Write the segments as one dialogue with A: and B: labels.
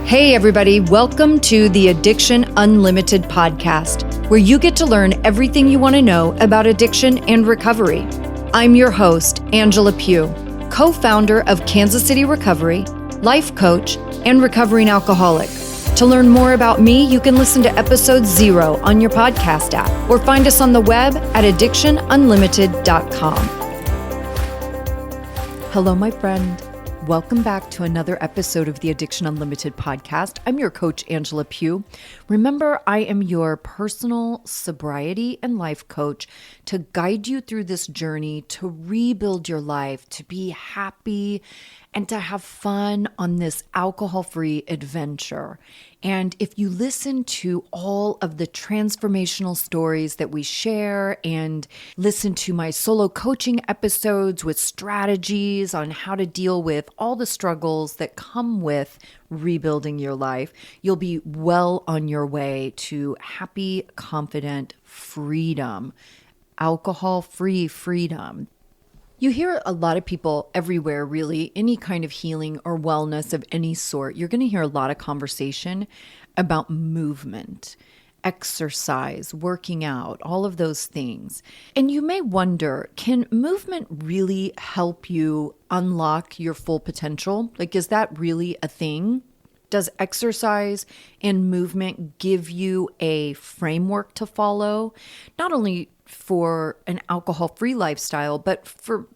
A: Hey everybody, welcome to the Addiction Unlimited podcast, where you get to learn everything you want to know about addiction and recovery. I'm your host, Angela Pugh, co-founder of Kansas City Recovery, life coach, and recovering alcoholic. To learn more about me, you can listen to episode 0 on your podcast app or find us on the web at addictionunlimited.com. Hello, my friend. Welcome back to another episode of the Addiction Unlimited podcast. I'm your coach, Angela Pugh. Remember, I am your personal sobriety and life coach to guide you through this journey to rebuild your life, to be happy, and to have fun on this alcohol-free adventure. And if you listen to all of the transformational stories that we share and listen to my solo coaching episodes with strategies on how to deal with all the struggles that come with rebuilding your life, you'll be well on your way to happy, confident freedom, alcohol-free freedom. You hear a lot of people everywhere, really, any kind of healing or wellness of any sort. You're going to hear a lot of conversation about movement, exercise, working out, all of those things. And you may wonder, can movement really help you unlock your full potential? Like, is that really a thing? Does exercise and movement give you a framework to follow, not only for an alcohol-free lifestyle, but for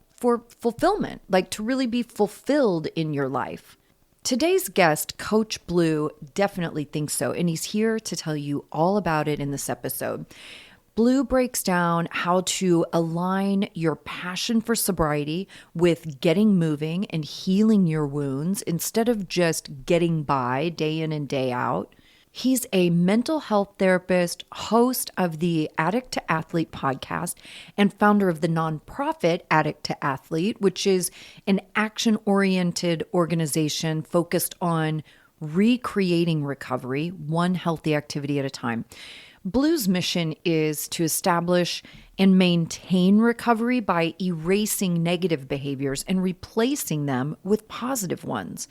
A: fulfillment, like to really be fulfilled in your life? Today's guest, Coach Blue, definitely thinks so, and he's here to tell you all about it in this episode. Blue breaks down how to align your passion for sobriety with getting moving and healing your wounds instead of just getting by day in and day out. He's a mental health therapist, host of the Addict II Athlete podcast, and founder of the nonprofit Addict II Athlete, which is an action-oriented organization focused on recreating recovery, one healthy activity at a time. Blue's mission is to establish and maintain recovery by erasing negative behaviors and replacing them with positive ones,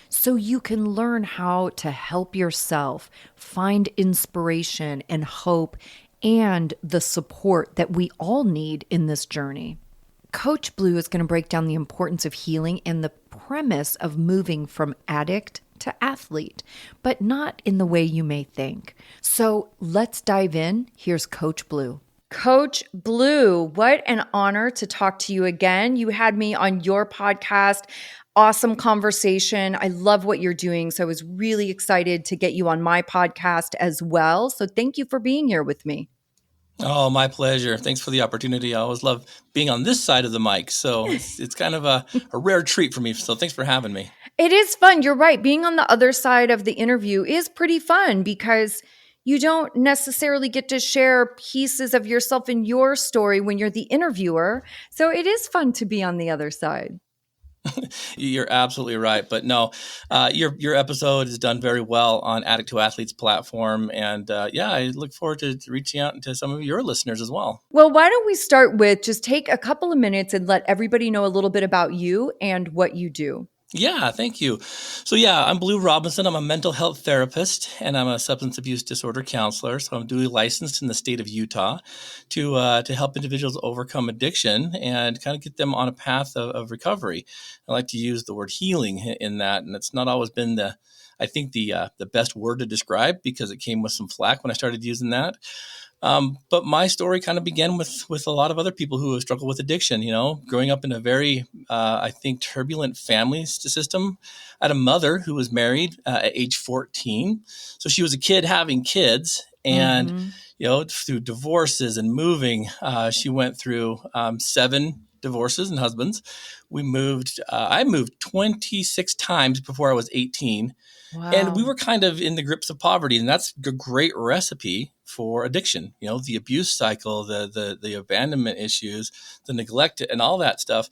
A: so you can learn how to help yourself find inspiration and hope and the support that we all need in this journey. Coach Blue is going to break down the importance of healing and the premise of moving from addict to athlete, but not in the way you may think. So let's dive in. Here's Coach Blue. Coach Blue, what an honor to talk to you again. You had me on your podcast. Awesome conversation. I love what you're doing. So I was really excited to get you on my podcast as well. So thank you for being here with me.
B: Oh, my pleasure. Thanks for the opportunity. I always love being on this side of the mic. So it's kind of a rare treat for me. So thanks for having me.
A: It is fun. You're right. Being on the other side of the interview is pretty fun because you don't necessarily get to share pieces of yourself in your story when you're the interviewer. So it is fun to be on the other side.
B: You're absolutely right. But no, your episode is done very well on Addict II Athlete's platform. And I look forward to reaching out to some of your listeners as well.
A: Well, why don't we start with just take a couple of minutes and let everybody know a little bit about you and what you do.
B: Yeah, thank you. So I'm Blue Robinson. I'm a mental health therapist and I'm a substance abuse disorder counselor. So I'm duly licensed in the state of Utah to help individuals overcome addiction and kind of get them on a path of recovery. I like to use the word healing in that, and it's not always been the best word to describe because it came with some flack when I started using that. But my story kind of began with a lot of other people who have struggled with addiction, growing up in a very, turbulent family system. I had a mother who was married at age 14. So she was a kid having kids and, through divorces and moving, she went through 7 divorces and husbands. I moved 26 times before I was 18.
A: Wow.
B: And we were kind of in the grips of poverty, and that's a great recipe for addiction. The abuse cycle, the abandonment issues, the neglect, and all that stuff.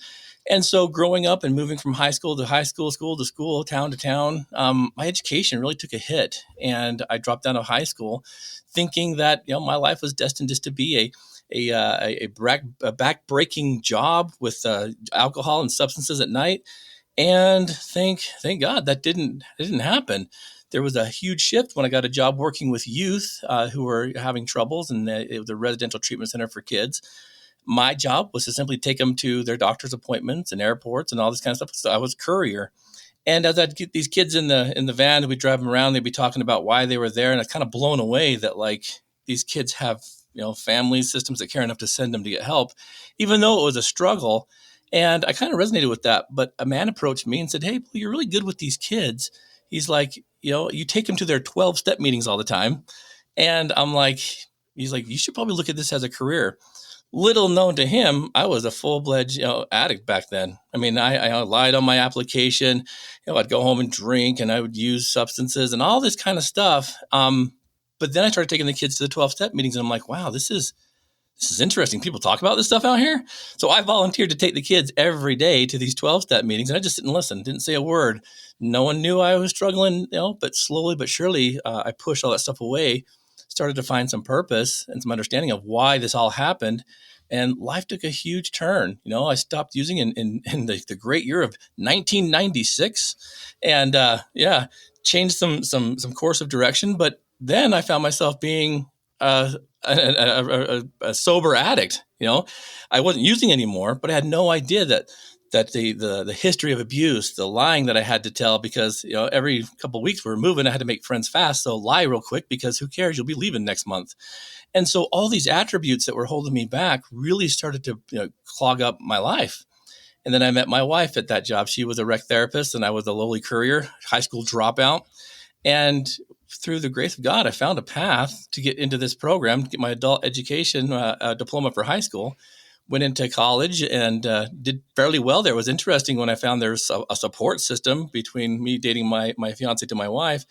B: And so growing up and moving from high school to high school, school to school, town to town, my education really took a hit. And I dropped out of high school thinking that, my life was destined just to be a back-breaking job with alcohol and substances at night. And thank God that didn't happen. There was a huge shift when I got a job working with youth who were having troubles, and it was a residential treatment center for kids. My job was to simply take them to their doctor's appointments and airports and all this kind of stuff. So I was courier. And as I'd get these kids in the van, we'd drive them around, they'd be talking about why they were there. And I was kind of blown away that like these kids have, families, systems that care enough to send them to get help, even though it was a struggle. And I kind of resonated with that. But a man approached me and said, "Hey, you're really good with these kids." He's like, you take them to their 12-step meetings all the time. And he's like, "You should probably look at this as a career." Little known to him, I was a full-fledged, addict back then. I mean, I lied on my application. I'd go home and drink, and I would use substances and all this kind of stuff. But then I started taking the kids to the 12-step meetings, and I'm like, wow, this is interesting. People talk about this stuff out here. So I volunteered to take the kids every day to these 12-step meetings, and I just didn't listen, didn't say a word. No one knew I was struggling, but slowly but surely, I pushed all that stuff away, started to find some purpose and some understanding of why this all happened. And life took a huge turn. I stopped using in the great year of 1996, and changed some course of direction. But then I found myself being a sober addict. I wasn't using anymore, but I had no idea that the history of abuse, the lying that I had to tell, because every couple of weeks we were moving, I had to make friends fast, so lie real quick because who cares? You'll be leaving next month. And so all these attributes that were holding me back really started to clog up my life. And then I met my wife at that job. She was a rec therapist, and I was a lowly courier, high school dropout. And through the grace of God, I found a path to get into this program, get my adult education diploma for high school. Went into college and did fairly well there. It was interesting when I found there's a support system between me dating my fiance to my wife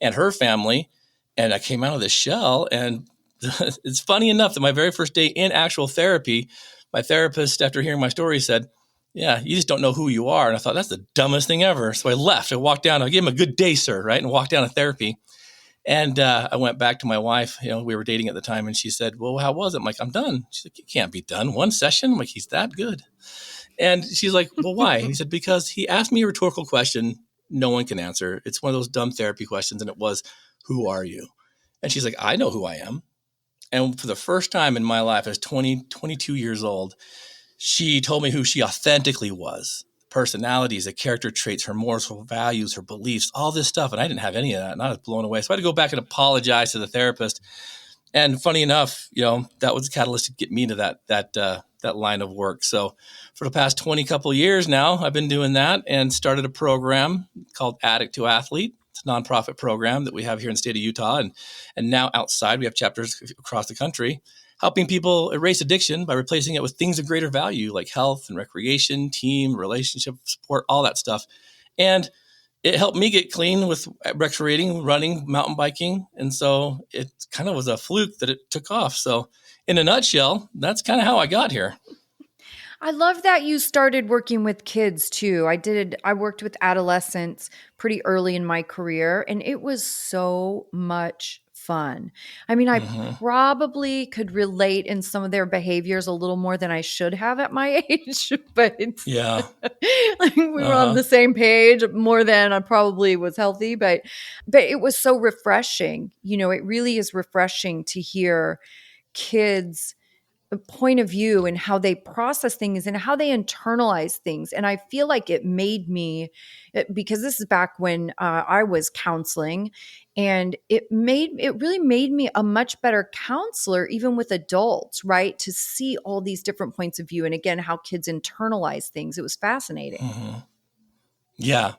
B: and her family. And I came out of the shell. And it's funny enough that my very first day in actual therapy, my therapist, after hearing my story, said, "Yeah, you just don't know who you are." And I thought, that's the dumbest thing ever. So I left. I walked down. I gave him a good day, sir, right? And walked down to therapy. And I went back to my wife. We were dating at the time, and she said, "Well, how was it?" I'm like, "I'm done." She's like, "You can't be done. One session?" I'm like, "He's that good." And she's like, "Well, why?" And he said, "Because he asked me a rhetorical question no one can answer. It's one of those dumb therapy questions. And it was, 'Who are you?'" And she's like, "I know who I am." And for the first time in my life, I was 22 years old, she told me who she authentically was. Personalities, the character traits, her morals, her values, her beliefs, all this stuff. And I didn't have any of that. And I was blown away. So I had to go back and apologize to the therapist. And funny enough, that was the catalyst to get me to that line of work. So for the past 20 couple of years now, I've been doing that and started a program called Addict II Athlete. It's a nonprofit program that we have here in the state of Utah. And now outside, we have chapters across the country, helping people erase addiction by replacing it with things of greater value like health and recreation, team, relationship support, all that stuff. And it helped me get clean with recreating, running, mountain biking. And so it kind of was a fluke that it took off. So in a nutshell, that's kind of how I got here.
A: I love that you started working with kids too. I worked with adolescents pretty early in my career, and it was so much fun. I mean, I probably could relate in some of their behaviors a little more than I should have at my age, but
B: Yeah.
A: like we were on the same page more than I probably was healthy, but it was so refreshing. It really is refreshing to hear kids' point of view and how they process things and how they internalize things. And I feel like it made me, because this is back when I was counseling, and it really made me a much better counselor, even with adults, right? To see all these different points of view. And again, how kids internalize things. It was fascinating.
B: Mm-hmm. Yeah.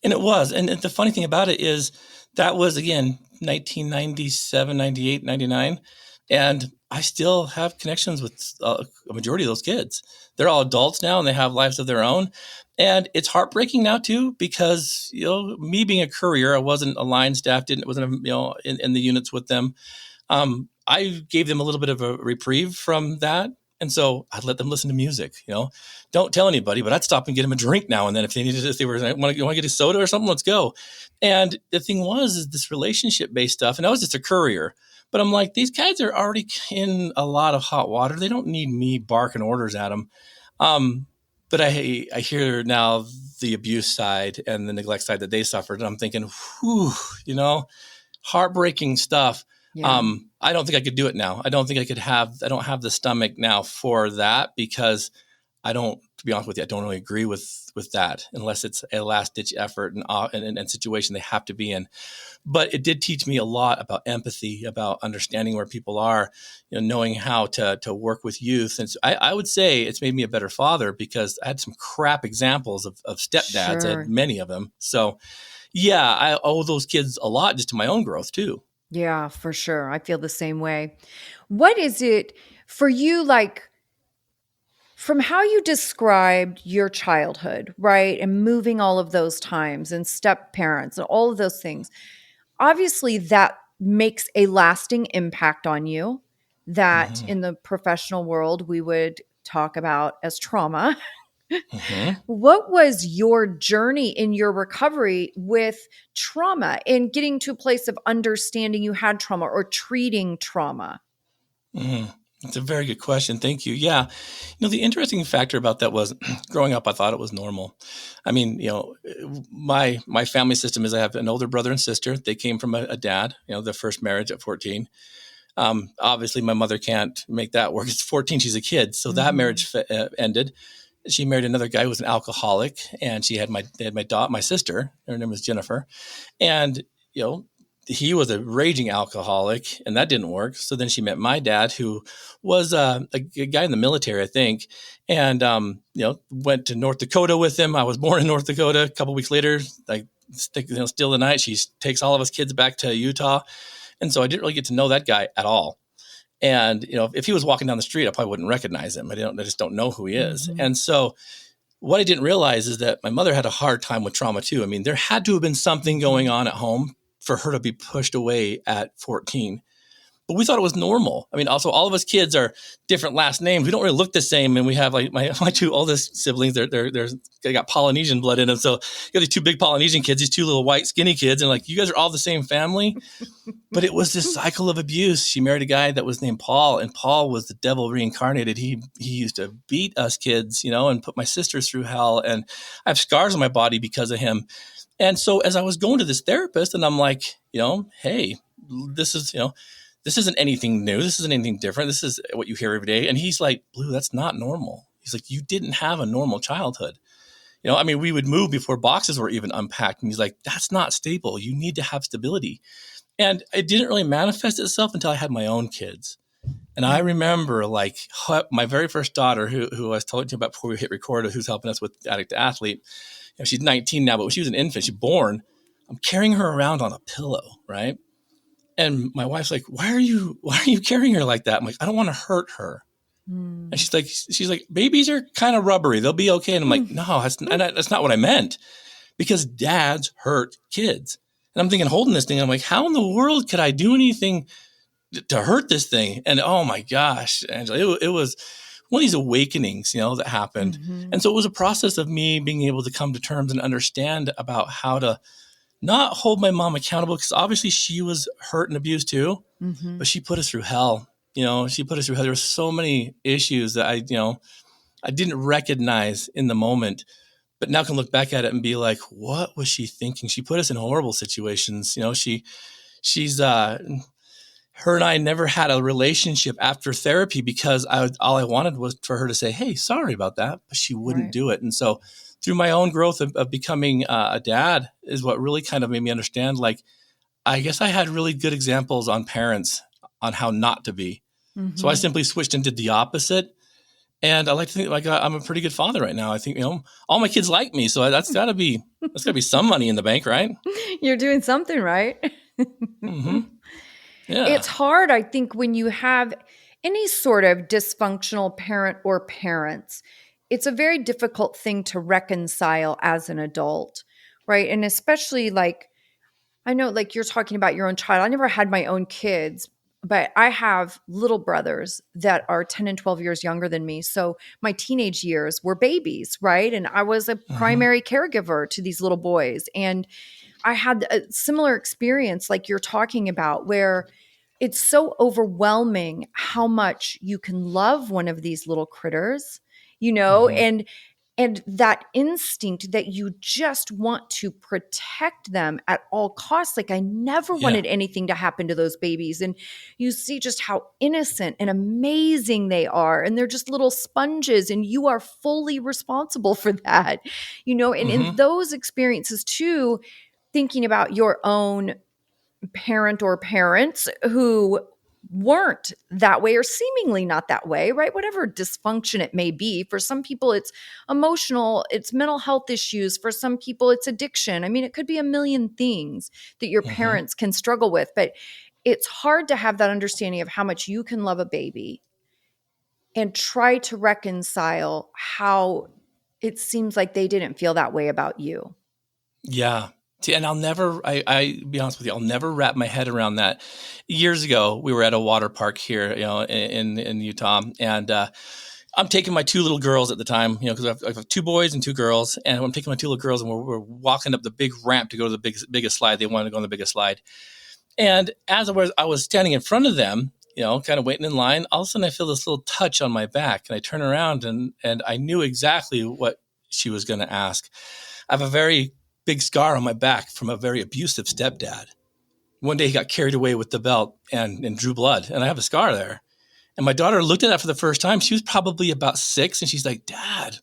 B: And it was. And the funny thing about it is that was, again, 1997, 98, 99. And I still have connections with a majority of those kids. They're all adults now and they have lives of their own. And it's heartbreaking now too, because, me being a courier, I wasn't a line staff, wasn't, in the units with them. I gave them a little bit of a reprieve from that. And so I'd let them listen to music, don't tell anybody, but I'd stop and get them a drink now and then. If they needed, if they were, want to get a soda or something, let's go. And the thing is this relationship based stuff. And I was just a courier, but I'm like, these guys are already in a lot of hot water. They don't need me barking orders at them. But I hear now the abuse side and the neglect side that they suffered, and I'm thinking, whew, heartbreaking stuff.
A: Yeah.
B: I don't think I could do it now. I don't think I don't have the stomach now for that, because to be honest with you, I don't really agree with that unless it's a last ditch effort and situation they have to be in. But it did teach me a lot about empathy, about understanding where people are, knowing how to work with youth. And so I would say it's made me a better father, because I had some crap examples of stepdads. I had
A: Sure.
B: many of them. So yeah, I owe those kids a lot just to my own growth too.
A: Yeah, for sure. I feel the same way. What is it for you, like from how you described your childhood, right? And moving all of those times and step parents and all of those things, obviously that makes a lasting impact on you that
B: Hmm.
A: in the professional world we would talk about as trauma.
B: Hmm.
A: What was your journey in your recovery with trauma and getting to a place of understanding you had trauma or treating trauma?
B: Hmm. It's a very good question. Thank you. Yeah. The interesting factor about that was growing up, I thought it was normal. I mean, my family system is I have an older brother and sister. They came from a dad, their first marriage at 14. Obviously, my mother can't make that work. It's 14, she's a kid. So that
A: Mhm.
B: marriage ended. She married another guy who was an alcoholic, and they had my sister. Her name was Jennifer. And, you know, he was a raging alcoholic, and that didn't work. So then she met my dad, who was a guy in the military, I think, and went to North Dakota with him. I was born in North Dakota. A couple weeks later, like still the night, she takes all of us kids back to Utah, and so I didn't really get to know that guy at all. And if he was walking down the street, I probably wouldn't recognize him. I just don't know who he is.
A: Mhm.
B: And so what I didn't realize is that my mother had a hard time with trauma too. I mean, there had to have been something going
A: Mhm.
B: on at home for her to be pushed away at 14. But we thought it was normal. I mean, also all of us kids are different last names. We don't really look the same, and we have like my two oldest siblings. They got Polynesian blood in them. So you got these two big Polynesian kids, these two little white skinny kids, and like you guys are all the same family. But it was this cycle of abuse. She married a guy that was named Paul, and Paul was the devil reincarnated. He used to beat us kids, and put my sisters through hell. And I have scars on my body because of him. And so as I was going to this therapist, and I'm like, hey, this is this isn't anything new. This isn't anything different. This is what you hear every day. And he's like, Blue, that's not normal. He's like, you didn't have a normal childhood. I mean, we would move before boxes were even unpacked. And he's like, that's not stable. You need to have stability. And it didn't really manifest itself until I had my own kids. And I
A: Mm.
B: remember like my very first daughter, who I was telling you about before we hit record, who's helping us with Addict II Athlete. She's 19 now, but when she was an infant, she's born. I'm carrying her around on a pillow, right? And my wife's like, why are you carrying her like that? I'm like, I don't want to hurt her. And
A: Mm.
B: she's like, babies are kind of rubbery. They'll be okay. And I'm like,
A: Mm.
B: no, that's not what I meant, because dads hurt kids. And I'm thinking, holding this thing, I'm like, how in the world could I do anything to hurt this thing? And oh my gosh, Angela, it was one of these awakenings, that happened.
A: Mhm.
B: And so it was a process of me being able to come to terms and understand about how to not hold my mom accountable, because obviously she was hurt and abused too,
A: Mhm.
B: but she put us through hell. She put us through hell. There were so many issues that I didn't recognize in the moment, but now can look back at it and be like, what was she thinking? She put us in horrible situations. She's her and I never had a relationship after therapy, because all I wanted was for her to say, hey, sorry about that, but she wouldn't
A: Right.
B: do it. And so through my own growth of becoming a dad is what really kind of made me understand, like, I guess I had really good examples on parents on how not to be. So I
A: Mhm.
B: simply switched and did the opposite. And I like to think like I'm a pretty good father right now. I think, all my kids like me. So that's gotta be some money in the bank, right?
A: You're doing something right.
B: Mm-hmm. Yeah.
A: It's hard, I think, when you have any sort of dysfunctional parent or parents. It's a very difficult thing to reconcile as an adult, right? And especially like, I know, like you're talking about your own child. I never had my own kids, but I have little brothers that are 10 and 12 years younger than me. So my teenage years were babies, right? And I was a
B: Mm-hmm.
A: primary caregiver to these little boys. And I had a similar experience like you're talking about, where it's so overwhelming how much you can love one of these little critters,
B: Mm-hmm.
A: and And that instinct that you just want to protect them at all costs. Like, I never
B: Yeah.
A: wanted anything to happen to those babies. And you see just how innocent and amazing they are. And they're just little sponges, and you are fully responsible for that. And in
B: Hmm.
A: those experiences too, thinking about your own parent or parents who weren't that way or seemingly not that way, right? Whatever dysfunction it may be. For some people, it's emotional, it's mental health issues. For some people, it's addiction. I mean, it could be a million things that your
B: Hmm.
A: parents can struggle with, but it's hard to have that understanding of how much you can love a baby and try to reconcile how it seems like they didn't feel that way about you.
B: Yeah. See, and I be honest with you, I'll never wrap my head around that. Years ago, we were at a water park here, in Utah, and I'm taking my two little girls at the time, because I have two boys and two girls, and I'm taking my two little girls, and we're walking up the big ramp to go to the biggest slide. They wanted to go on the biggest slide, and as I was standing in front of them, kind of waiting in line, all of a sudden I feel this little touch on my back, and I turn around, and I knew exactly what she was going to ask. I have a very big scar on my back from a very abusive stepdad. One day he got carried away with the belt and drew blood, and I have a scar there. And my daughter looked at that for the first time. She was probably about 6, and she's like, "Dad,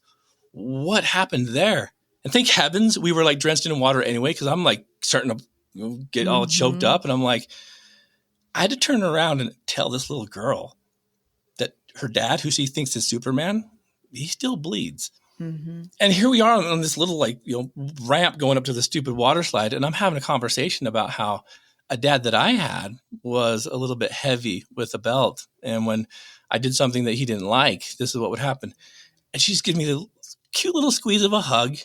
B: what happened there?" And thank heavens we were like drenched in water anyway, because I'm like starting to get all choked
A: Mm-hmm.
B: up, and I'm like, I had to turn around and tell this little girl that her dad, who she thinks is Superman, he still bleeds.
A: Mm-hmm.
B: And here we are on this little ramp going up to the stupid water slide, and I'm having a conversation about how a dad that I had was a little bit heavy with a belt, and when I did something that he didn't like, this is what would happen. And she's giving me the cute little squeeze of a hug,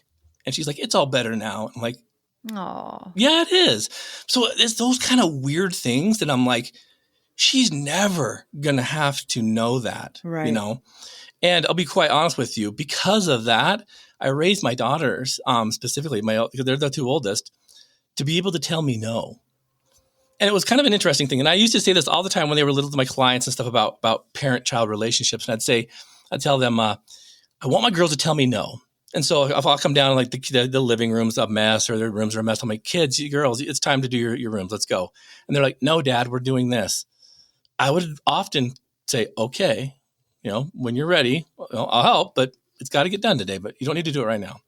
B: and she's like, "It's all better now." I'm like,
A: Oh,
B: "Yeah, it is." So it's those kind of weird things that I'm like, she's never gonna have to know that,
A: right.
B: And I'll be quite honest with you, because of that, I raised my daughters, specifically because they're the two oldest, to be able to tell me no. And it was kind of an interesting thing. And I used to say this all the time when they were little to my clients and stuff about parent-child relationships. And I'd tell them, I want my girls to tell me no. And so if I'll come down, like the living room's a mess or their rooms are a mess, I'm like, "Kids, you girls, it's time to do your rooms. Let's go." And they're like, "No, Dad, we're doing this." I would often say, "Okay, when you're ready, I'll help, but it's got to get done today, but you don't need to do it right now."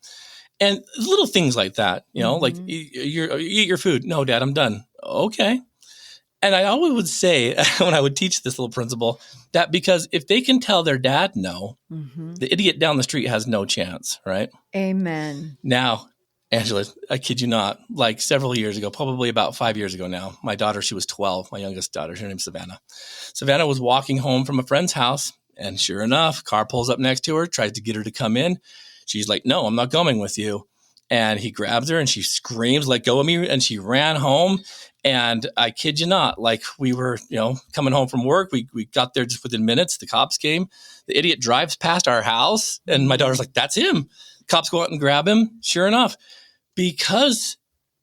B: And little things like that, like
A: Mm-hmm.
B: eat your food. "No, Dad, I'm done." "Okay." And I always would say when I would teach this little principle that because if they can tell their dad no,
A: Mm-hmm.
B: the idiot down the street has no chance, right?
A: Amen.
B: Now, Angela, I kid you not, like several years ago, probably about 5 years ago now, my daughter, she was 12, my youngest daughter, her name's Savannah. Savannah was walking home from a friend's house, and sure enough, car pulls up next to her, tries to get her to come in. She's like, "No, I'm not coming with you." And he grabs her and she screams, "Let go of me." And she ran home. And I kid you not, like we were, coming home from work. We got there just within minutes. The cops came. The idiot drives past our house. And my daughter's like, "That's him." Cops go out and grab him. Sure enough, because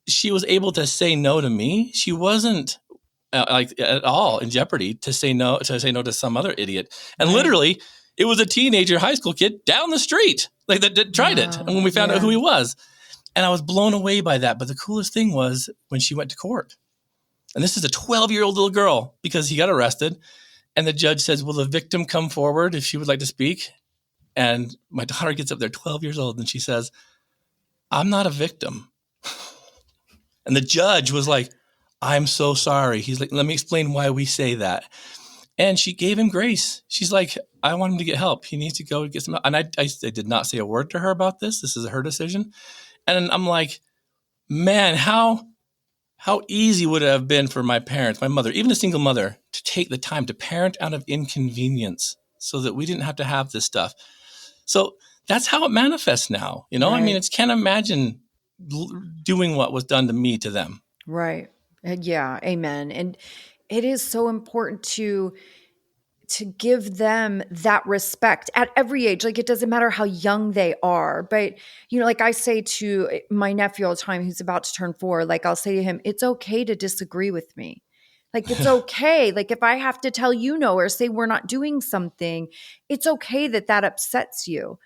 B: she was able to say no to me, she wasn't like at all in jeopardy to say no to some other idiot. And
A: Right.
B: literally, it was a teenager, high school kid down the street, like that tried it. And when
A: Wow.
B: we found out who
A: Yeah.
B: he was, and I was blown away by that. But the coolest thing was when she went to court, and this is a 12-year-old little girl because he got arrested, and the judge says, "Will the victim come forward if she would like to speak?" And my daughter gets up there, 12 years old, and she says, "I'm not a victim." And the judge was like, "I'm so sorry." He's like, "Let me explain why we say that." And she gave him grace. She's like, "I want him to get help. He needs to go get some help." And I did not say a word to her about this. This is her decision. And I'm like, man, how easy would it have been for my parents, my mother, even a single mother, to take the time to parent out of inconvenience so that we didn't have to have this stuff. So that's how it manifests now. I mean,
A: Right.
B: it's can't imagine doing what was done to me to them.
A: Right. Yeah. Amen. And it is so important to give them that respect at every age. Like, it doesn't matter how young they are, but like I say to my nephew all the time, who's about to turn 4, like I'll say to him, "It's okay to disagree with me. Like, it's okay. Like, if I have to tell you no or say we're not doing something, it's okay that that upsets you.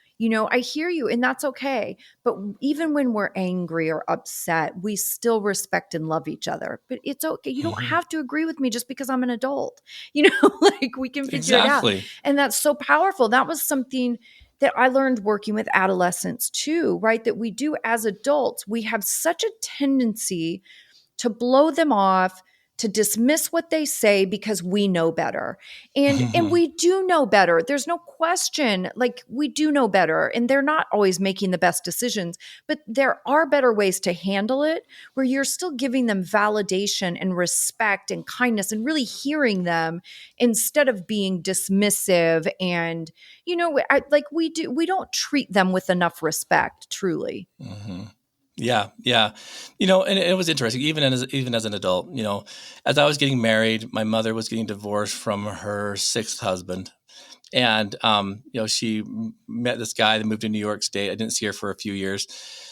A: I hear you, and that's okay. But even when we're angry or upset, we still respect and love each other. But it's okay. You don't
B: Mhm.
A: have to agree with me just because I'm an adult. Like we can figure it out.
B: Exactly.
A: And that's so powerful. That was something that I learned working with adolescents too, right? That we do as adults. We have such a tendency to blow them off, to dismiss what they say because we know better. And
B: Mhm.
A: we do know better. There's no question. Like we do know better, and they're not always making the best decisions, but there are better ways to handle it where you're still giving them validation and respect and kindness and really hearing them instead of being dismissive and like we don't treat them with enough respect, truly.
B: Mhm. Yeah, yeah. And it was interesting, even as an adult. As I was getting married, my mother was getting divorced from her sixth husband, and she met this guy that moved to New York State. I didn't see her for a few years.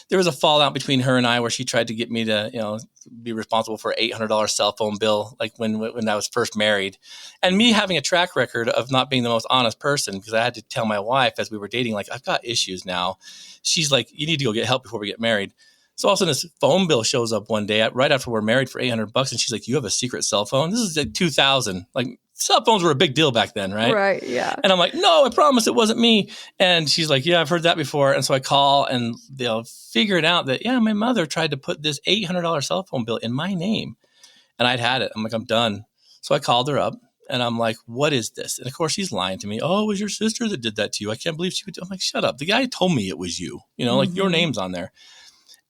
B: There was a fallout between her and I where she tried to get me to be responsible for $800 cell phone bill, like when I was first married, and me having a track record of not being the most honest person because I had to tell my wife as we were dating, like, I've got issues now. She's like, you need to go get help before we get married. So all of a sudden, this phone bill shows up one day right after we're married for $800, and she's like, "You have a secret cell phone?" This is like 2000. Like, cell phones were a big deal back then, right?
A: Right. Yeah.
B: And I'm like, "No, I promise it wasn't me." And she's like, "Yeah, I've heard that before." And so I call, and they'll figure it out that, yeah, my mother tried to put this $800 cell phone bill in my name, and I'd had it. I'm like, I'm done. So I called her up. And I'm like, what is this? And of course, she's lying to me. Oh, it was your sister that did that to you. I can't believe she would. I'm like, shut up. The guy told me it was you. Like, your
A: Mm-hmm.
B: name's on there.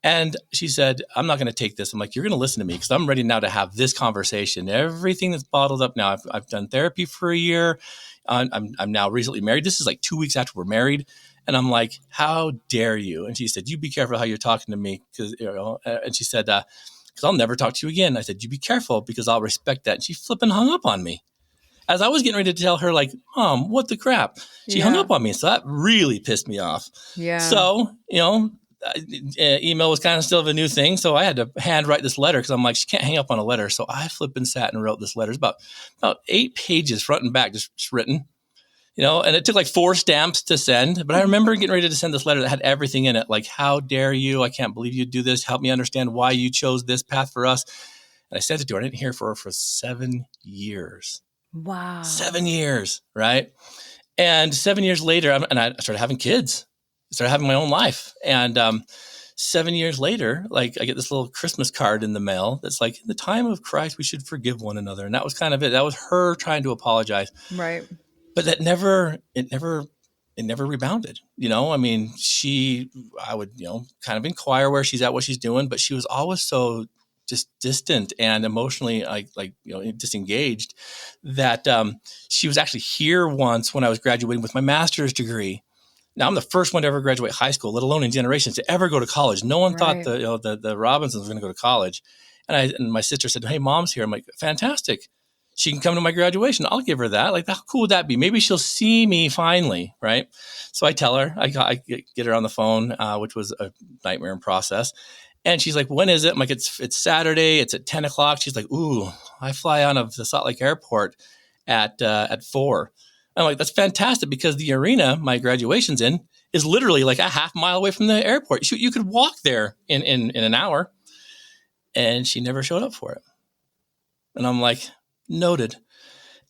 B: And she said, I'm not going to take this. I'm like, you're going to listen to me because I'm ready now to have this conversation. Everything that's bottled up now. I've done therapy for a year. I'm now recently married. This is like 2 weeks after we're married. And I'm like, how dare you? And she said, you be careful how you're talking to me. And she said, because I'll never talk to you again. I said, you be careful because I'll respect that. And she flipping hung up on me. As I was getting ready to tell her, like, Mom, what the crap? She hung
A: Yeah.
B: up on me. So that really pissed me off.
A: Yeah.
B: So, email was kind of still a new thing. So I had to handwrite this letter because I'm like, she can't hang up on a letter. So I flipped and sat and wrote this letter. It's about 8 pages front and back, just written, and it took like 4 stamps to send. But I remember getting ready to send this letter that had everything in it. Like, how dare you? I can't believe you do this. Help me understand why you chose this path for us. And I sent it to her. I didn't hear from her for 7 years.
A: Wow.
B: 7 years, right? And 7 years later, and I started having kids. I started having my own life. And 7 years later, like, I get this little Christmas card in the mail that's like, in the time of Christ, we should forgive one another. And that was kind of it. That was her trying to apologize.
A: Right.
B: But it never rebounded. I mean, I would, kind of inquire where she's at, what she's doing, but she was always so just distant and emotionally disengaged that she was actually here once when I was graduating with my master's degree. Now, I'm the first one to ever graduate high school, let alone in generations to ever go to college. No one thought
A: Right.
B: the Robinsons were going to go to college. And my sister said, "Hey, Mom's here." I'm like, "Fantastic. She can come to my graduation. I'll give her that." Like, how cool would that be? Maybe she'll see me finally, right? So I tell her, I get her on the phone, which was a nightmare in process. And she's like, "When is it?" I'm like, it's Saturday. It's at 10 o'clock. She's like, "Ooh, I fly out of the Salt Lake airport at 4. I'm like, "That's fantastic because the arena my graduation's in is literally like a half mile away from the airport. You could walk there in an hour." And she never showed up for it. And I'm like, noted.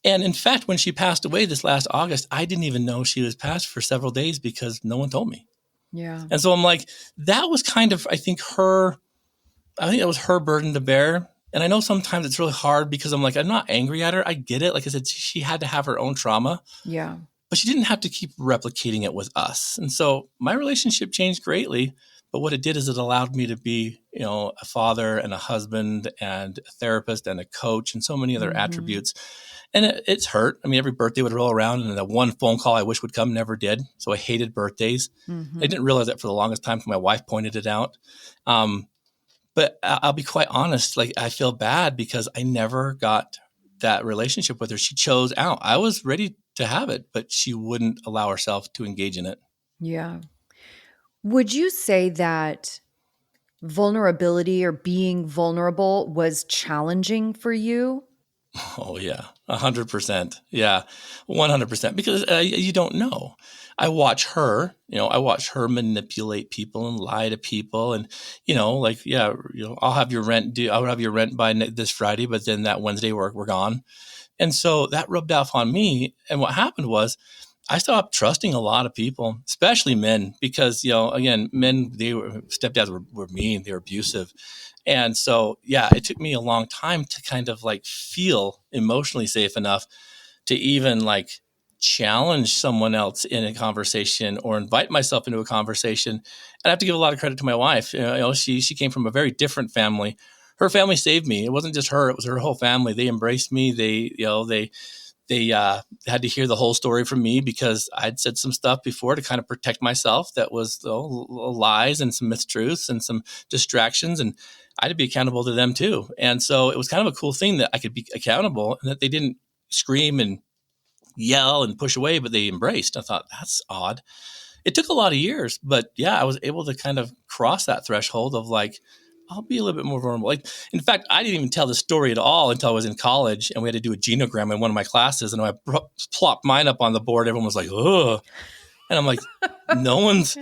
B: And in fact, when she passed away this last August, I didn't even know she was passed for several days because no one told me.
A: Yeah.
B: And so I'm like, that was kind of, I think it was her burden to bear. And I know sometimes it's really hard because I'm like, I'm not angry at her. I get it. Like I said, she had to have her own trauma,
A: Yeah.
B: but she didn't have to keep replicating it with us. And so my relationship changed greatly. But what it did is it allowed me to be, a father and a husband and a therapist and a coach and so many other
A: Mm-hmm.
B: attributes. And it's hurt. I mean, every birthday would roll around and that one phone call I wish would come never did. So I hated birthdays. I
A: Mm-hmm.
B: didn't realize that for the longest time until my wife pointed it out. But I'll be quite honest. Like, I feel bad because I never got that relationship with her. She chose out. I was ready to have it, but she wouldn't allow herself to engage in it.
A: Yeah. Would you say that vulnerability or being vulnerable was challenging for you?
B: Oh yeah, 100%. Yeah, 100%. Because you don't know. I watch her. I watch her manipulate people and lie to people, and like I'll have your rent due. I'll have your rent by this Friday, but then that Wednesday we're gone, and so that rubbed off on me. And what happened was, I stopped trusting a lot of people, especially men, because again, men stepdads were mean, they were abusive, and so yeah, it took me a long time to kind of like feel emotionally safe enough to even like challenge someone else in a conversation or invite myself into a conversation. And I have to give a lot of credit to my wife. She came from a very different family. Her family saved me. It wasn't just her; it was her whole family. They embraced me. They had to hear the whole story from me because I'd said some stuff before to kind of protect myself that was lies and some mistruths and some distractions, and I had to be accountable to them too. And so it was kind of a cool thing that I could be accountable and that they didn't scream and yell and push away, but they embraced. I thought, that's odd. It took a lot of years, but yeah, I was able to kind of cross that threshold of like, I'll be a little bit more vulnerable. Like, in fact, I didn't even tell the story at all until I was in college, and we had to do a genogram in one of my classes, and I plopped mine up on the board. Everyone was like, "Ugh," and I'm like, "No one's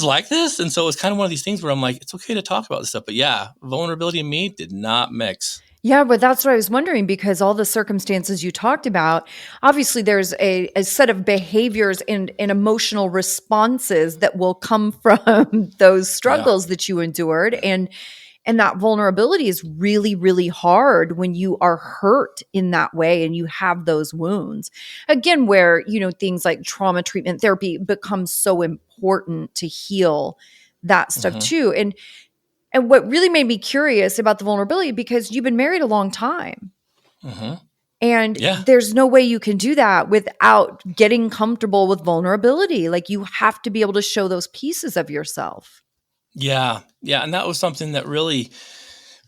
B: like this." And so it was kind of one of these things where I'm like, "It's okay to talk about this stuff," but yeah, vulnerability and me did not mix.
A: Yeah, but that's what I was wondering because all the circumstances you talked about, obviously there's a set of behaviors and emotional responses that will come from those
B: Yeah.
A: struggles that you endured. And that vulnerability is really, really hard when you are hurt in that way and you have those wounds. Again, where, things like trauma treatment therapy becomes so important to heal that stuff
B: Mm-hmm.
A: too. And what really made me curious about the vulnerability, because you've been married a long time
B: Mm-hmm.
A: and
B: Yeah.
A: there's no way you can do that without getting comfortable with vulnerability. Like you have to be able to show those pieces of yourself.
B: Yeah. Yeah. And that was something that really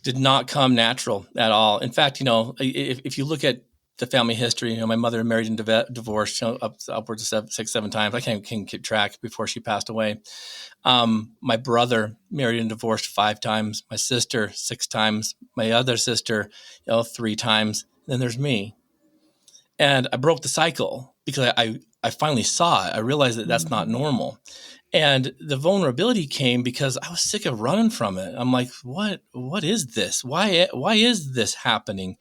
B: did not come natural at all. In fact, if you look at the family history, my mother married and divorced upwards of 6, 7 times. I can't keep track before she passed away. My brother married and divorced 5 times. My sister 6 times. My other sister, 3 times. Then there's me, and I broke the cycle because I finally saw it. I realized that that's not
A: Mhm.
B: normal. And the vulnerability came because I was sick of running from it. I'm like, what is this? Why is this happening?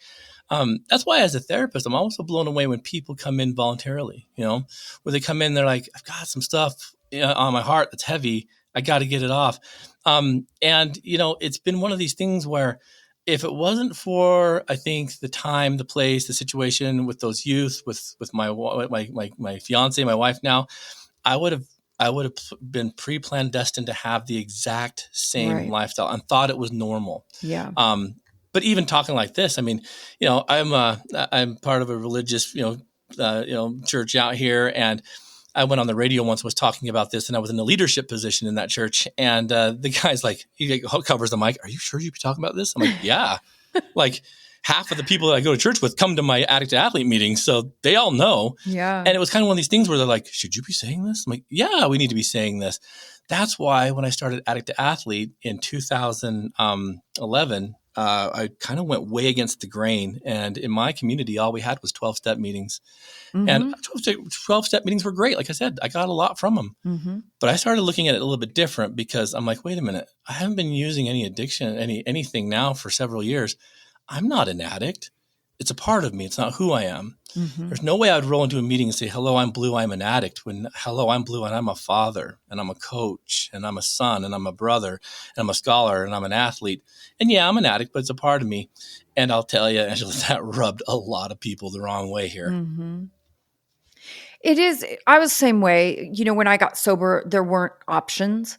B: That's why, as a therapist, I'm also blown away when people come in voluntarily. Where they come in, they're like, I've got some stuff on my heart that's heavy. I got to get it off. And it's been one of these things where, if it wasn't for, I think, the time, the place, the situation with those youth, with my fiance, my wife now, I would have been pre-planned, destined to have the exact same
A: Right.
B: lifestyle and thought it was normal.
A: Yeah.
B: But even talking like this, I mean, I'm part of a religious, church out here, and I went on the radio once, was talking about this, and I was in a leadership position in that church, and the guy's like, he covers the mic. Are you sure you'd be talking about this? I'm like, yeah. Like, half of the people that I go to church with come to my Addict II Athlete meetings, so they all know.
A: Yeah.
B: And it was kind of one of these things where they're like, should you be saying this? I'm like, yeah, we need to be saying this. That's why when I started Addict II Athlete in 2011, I kind of went way against the grain. And in my community, all we had was 12-step meetings. And
A: Mm-hmm.
B: 12-step meetings were great. Like I said, I got a lot from them.
A: Mm-hmm.
B: But I started looking at it a little bit different because I'm like, wait a minute, I haven't been using any addiction, anything now for several years. I'm not an addict. It's a part of me. It's not who I am.
A: Mm-hmm.
B: There's no way I would roll into a meeting and say, hello, I'm Blue, I'm an addict, when hello, I'm Blue and I'm a father and I'm a coach and I'm a son and I'm a brother and I'm a scholar and I'm an athlete. And yeah, I'm an addict, but it's a part of me. And I'll tell you, Angela, that rubbed a lot of people the wrong way here.
A: Mm-hmm. It is. I was the same way. When I got sober, there weren't options.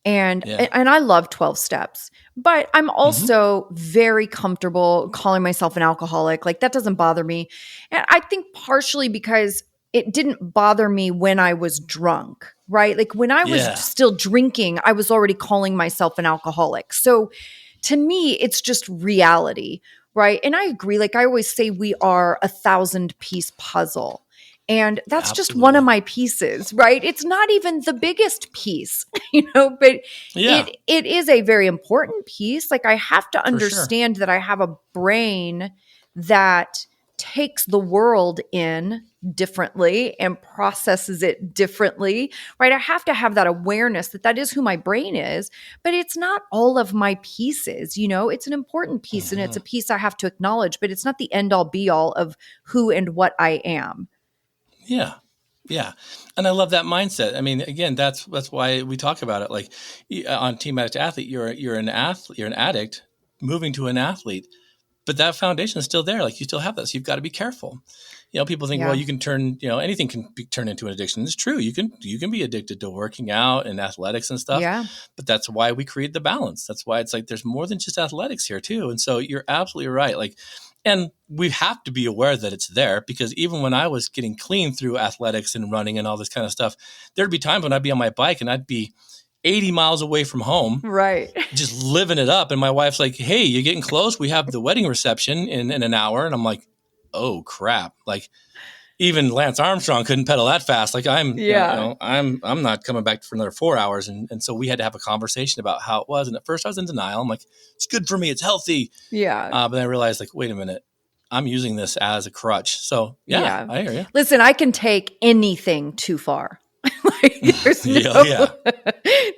A: And
B: Yeah.
A: and I love 12 steps, but I'm
B: Mm-hmm.
A: also very comfortable calling myself an alcoholic. Like that doesn't bother me. And I think partially because it didn't bother me when I was drunk, right? Like when I was
B: Yeah.
A: still drinking, I was already calling myself an alcoholic. So to me, it's just reality, right? And I agree. Like I always say, we are a 1,000-piece puzzle. And that's just one of
B: Absolutely.
A: my pieces, right? It's not even the biggest piece, but
B: Yeah,
A: it is a very important piece. Like I have to
B: for sure.
A: understand that I have a brain that takes the world in differently and processes it differently, right? I have to have that awareness that that is who my brain is, but it's not all of my pieces. It's an important piece and it's
B: Hmm.
A: a piece I have to acknowledge, but it's not the end all be all of who and what I am.
B: Yeah. Yeah. And I love that mindset. I mean, again, that's why we talk about it. Like on Team Addict to Athlete, you're an athlete, you're an addict moving to an athlete, but that foundation is still there. Like you still have that. So you've got to be careful. People think, well,
A: Yeah.
B: you can turn, anything can be turned into an addiction. It's true. You can be addicted to working out and athletics and stuff,
A: Yeah.
B: but that's why we create the balance. That's why it's like there's more than just athletics here too. And so you're absolutely right. Like, and we have to be aware that it's there because even when I was getting clean through athletics and running and all this kind of stuff, there'd be times when I'd be on my bike and I'd be 80 miles away from home
A: Right.
B: just living it up. And my wife's like, hey, you're getting close. We have the wedding reception in an hour. And I'm like, oh crap. Like even Lance Armstrong couldn't pedal that fast. Like
A: Yeah.
B: I'm not coming back for another 4 hours. And so we had to have a conversation about how it was. And at first I was in denial. I'm like, it's good for me. It's healthy.
A: Yeah.
B: But then I realized like, wait a minute, I'm using this as a crutch. So yeah,
A: Yeah.
B: I hear you.
A: Listen, I can take anything too far. Like, there's
B: Yeah, yeah.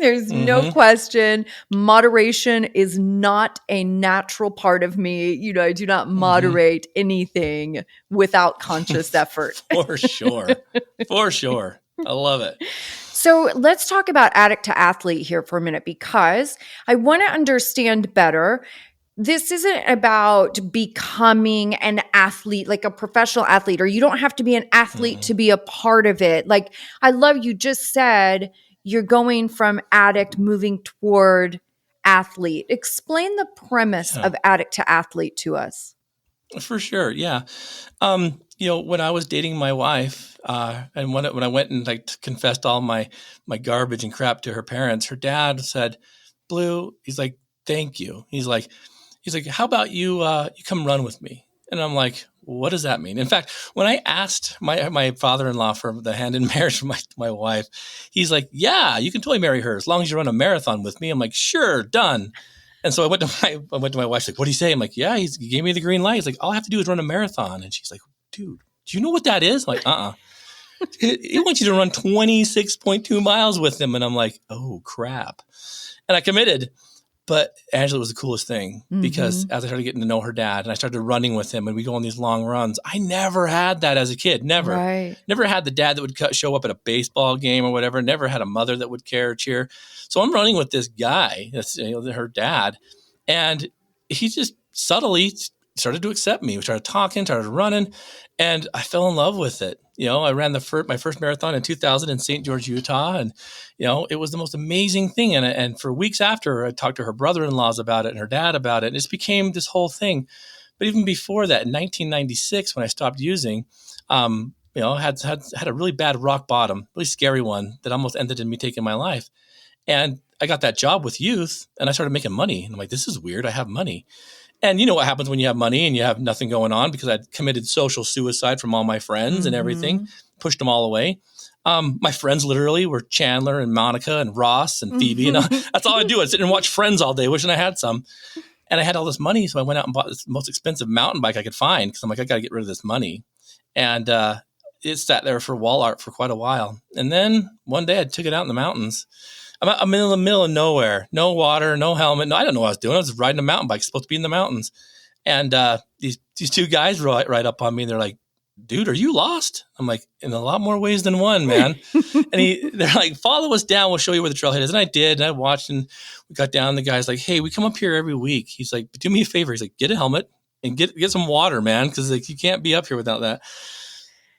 A: there's no
B: Hmm.
A: question. Moderation is not a natural part of me. I do not
B: Hmm.
A: moderate anything without conscious effort.
B: For sure. For sure. I love it.
A: So let's talk about addict to athlete here for a minute because I want to understand better. This isn't about becoming an athlete, like a professional athlete, or you don't have to be an athlete
B: Mhm.
A: to be a part of it. Like, I love you just said you're going from addict moving toward athlete. Explain the premise
B: Yeah,
A: of addict to athlete to us.
B: for sure. Yeah. When I was dating my wife, and when I went and like confessed all my garbage and crap to her parents, her dad said, "Blue," he's like, "Thank you." He's like, "How about you come run with me?" And I'm like, "What does that mean?" In fact, when I asked my father-in-law for the hand in marriage for my wife, he's like, "Yeah, you can totally marry her as long as you run a marathon with me." I'm like, "Sure, done." And so I went to my wife. She's like, "What do you say?" I'm like, "Yeah, he gave me the green light." He's like, "All I have to do is run a marathon." And she's like, "Dude, do you know what that is?" I'm like, "Uh-uh." He wants you to run 26.2 miles with him. And I'm like, "Oh crap." And I committed. But Angela was the coolest thing because
A: Mm-hmm.
B: as I started getting to know her dad and I started running with him and we go on these long runs, I never had that as a kid. Never.
A: Right.
B: Never had the dad that would show up at a baseball game or whatever. Never had a mother that would care or cheer. So I'm running with this guy, that's her dad, and he just subtly started to accept me. We started talking, started running, and I fell in love with it. I ran my first marathon in 2000 in St. George, Utah, and it was the most amazing thing. And for weeks after, I talked to her brother-in-laws about it and her dad about it. And it just became this whole thing. But even before that, in 1996, when I stopped using, had a really bad rock bottom, really scary one that almost ended in me taking my life. And I got that job with youth, and I started making money. And I'm like, this is weird. I have money. And you know what happens when you have money and you have nothing going on, because I'd committed social suicide from all my friends and everything,
A: Mm-hmm.
B: pushed them all away. My friends literally were Chandler and Monica and Ross and Phoebe. And
A: Mm-hmm.
B: that's all I do. I'd sit and watch Friends all day, wishing I had some. And I had all this money. So I went out and bought the most expensive mountain bike I could find because I'm like, I got to get rid of this money. And it sat there for wall art for quite a while. And then one day I took it out in the mountains. I'm in the middle of nowhere, no water, no helmet. No, I don't know what I was doing. I was riding a mountain bike, supposed to be in the mountains. And these two guys right up on me. And they're like, "Dude, are you lost?" I'm like, "In a lot more ways than one, man." And they're like, "Follow us down. We'll show you where the trailhead is." And I did. And I watched, and we got down. The guy's like, "Hey, we come up here every week." He's like, "Do me a favor." He's like, "Get a helmet and get some water, man, because like you can't be up here without that."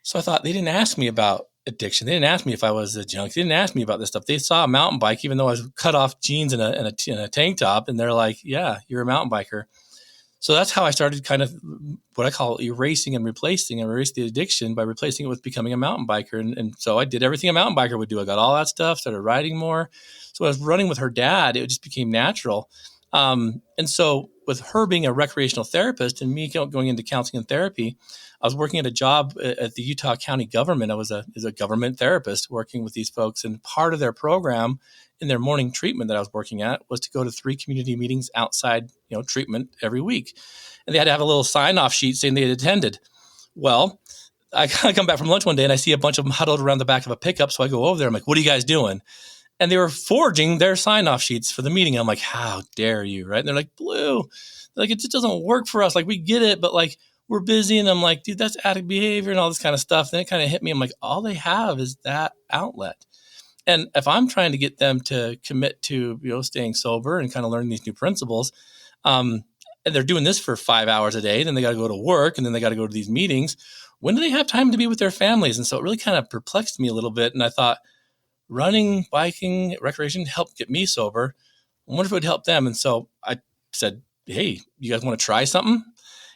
B: So I thought, they didn't ask me about addiction. They didn't ask me if I was a junk. They didn't ask me about this stuff. They saw a mountain bike, even though I was cut off jeans and a tank top, and they're like, "Yeah, you're a mountain biker." So that's how I started kind of what I call erasing and replacing. I erased the addiction by replacing it with becoming a mountain biker. And so I did everything a mountain biker would do. I got all that stuff, started riding more. So when I was running with her dad, it just became natural. And so with her being a recreational therapist and me going into counseling and therapy, I was working at a job at the Utah County government. I was a government therapist working with these folks. And part of their program in their morning treatment that I was working at was to go to 3 community meetings outside, treatment every week. And they had to have a little sign-off sheet saying they had attended. Well, I come back from lunch one day and I see a bunch of them huddled around the back of a pickup. So I go over there. I'm like, what are you guys doing? And they were forging their sign-off sheets for the meeting. I'm like, how dare you, right? And they're like, Blue, they're like, it just doesn't work for us. Like, we get it, but like, we're busy. And I'm like, dude, that's addict behavior and all this kind of stuff. Then it kind of hit me. I'm like, all they have is that outlet. And if I'm trying to get them to commit to, staying sober and kind of learning these new principles, and they're doing this for 5 hours a day, then they got to go to work and then they got to go to these meetings. When do they have time to be with their families? And so it really kind of perplexed me a little bit. And I thought, running, biking, recreation helped get me sober. I wonder if it would help them. And so I said, hey, you guys want to try something?